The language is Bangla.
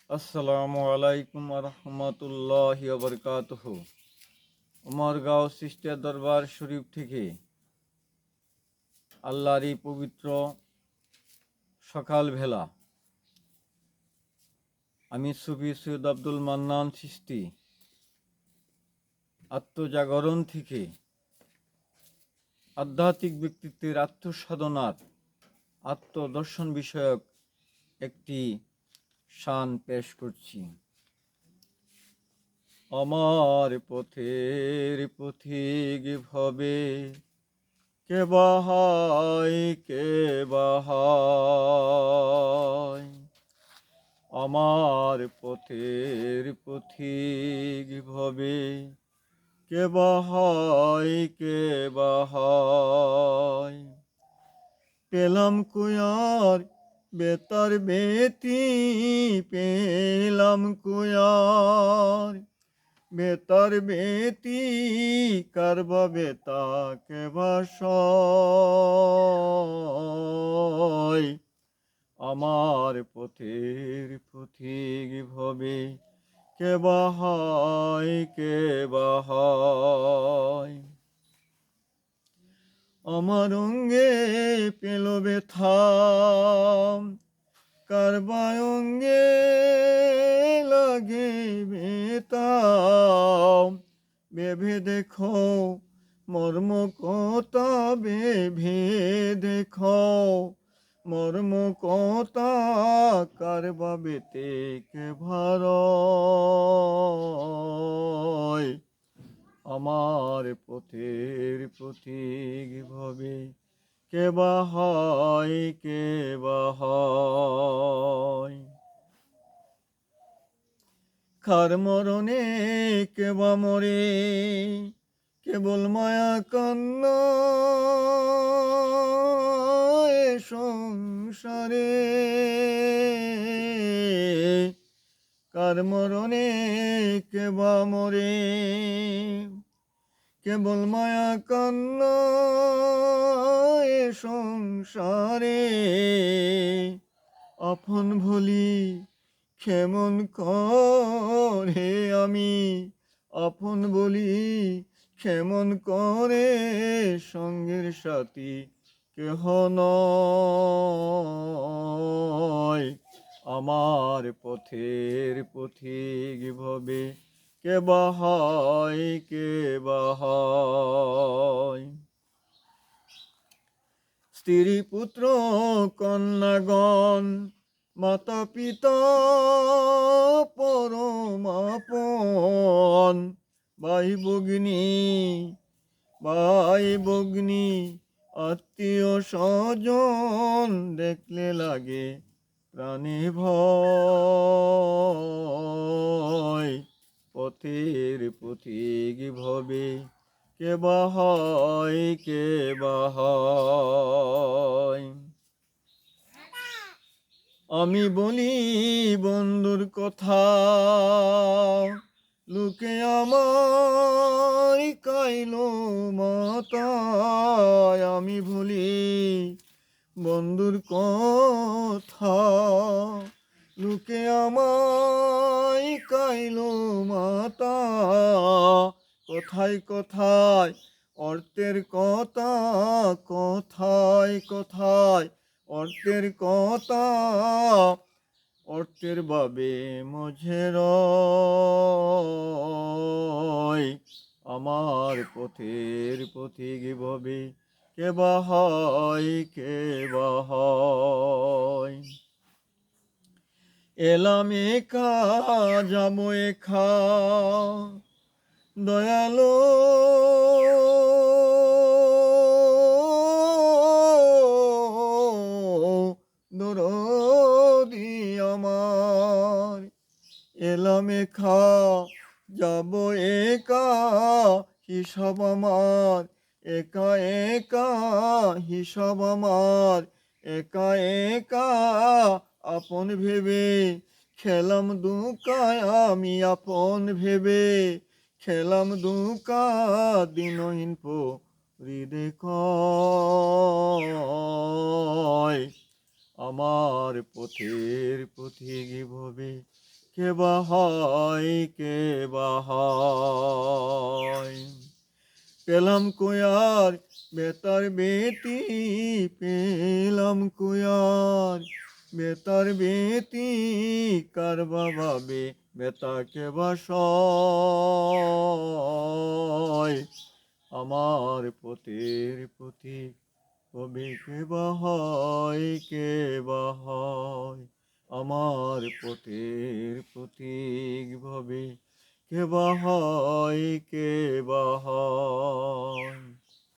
আসসালামু আলাইকুম রহমতুল্লাহি ওবরকাতুহ। উমরগাঁও সিস্টার দরবার শরীফ থেকে আল্লাহরই পবিত্র সকালবেলা আমি সুফি সৈয়দ আব্দুল মান্নান চিশতি আত্মজাগরণ থেকে আধ্যাত্মিক ব্যক্তিত্বের আত্মসাধনার আত্মদর্শন বিষয়ক একটি শান পেশ করছি। আমার পথের পথিক ভবে কে বাহাই কে বাহাই, আমার পথের পথিক ভবে কে বাহাই কে বাহাই। পেলাম কুয়ার বেতার বেতি, পেলাম কুয়ার বেতার বেতি, কারবা বেতা কে বাসয়। আমার পথের পথিক ভবে কে বাহাই কে বাহাই। আমার অঙ্গে পেল ব্যথা, কারবা অঙ্গে লাগে বেতা, বেভে দেখো মর্ম কথা, বেভে দেখো মর্ম কথা, কারবা বেতে কে ভারয়। আমার পথের পথিক ভবে কে বাহাই কে বাহাই। খার মরণে কে বা মরে, কেবল মায়া কান্না এ সংসারে। কার মরণে কে বা মরে, কেবল মায়া কান্না এ সংসারে। আপন ভুলি কেমন করে আমি, আপন বলি কেমন করে, সঙ্গের সাথী কেহ নয়। আমার পথের পথিক ভবে কে বাহাই কে বাহাই। স্ত্রী পুত্র কন্যাগণ মাতা পিতা পরম আপন, ভাই ভগ্নী আত্মীয় স্বজন, দেখলে লাগে প্রাণে ভয়। পথের পথিক ভবে কে বাহাই কে বাহাই। আমি বলি বন্ধুর কথা, লোকে আমার কাইলো মাতায়। আমি ভুলি বন্ধুর কথা, লোকে আমায় কাইলো মাতা। কথায় কথায় অর্থের কথা, কথায় কথায় অর্থের কথা, অর্থের বাবে মঝে রয়। আমার পথের পথিক ভবে কে বাহাই কে বাহাই। এলাম একা যাবো একা, দয়ালো দরদি আমার। এলাম একা যাব একা, হিসাব আমার একা একা, হিসাব আমার একা একা। আপন ভেবে খেলাম দুকায় আমি, আপন ভেবে খেলাম দুকা, দিনহীন পরিদে কয়। আমার পথের পথিক ভবে কে বা হয়, কে বা হয়। পেলাম কুয়ার বেতার বেতি, পেলাম কুয়ার বেতার বেতি, কার বাবে বেতাকে বাসয়। আমার পথের পথিক কবি কে বা হয়, কে বা হয়। আমার পথের পথিক ভবে কে বা হয়, কে বা হয়।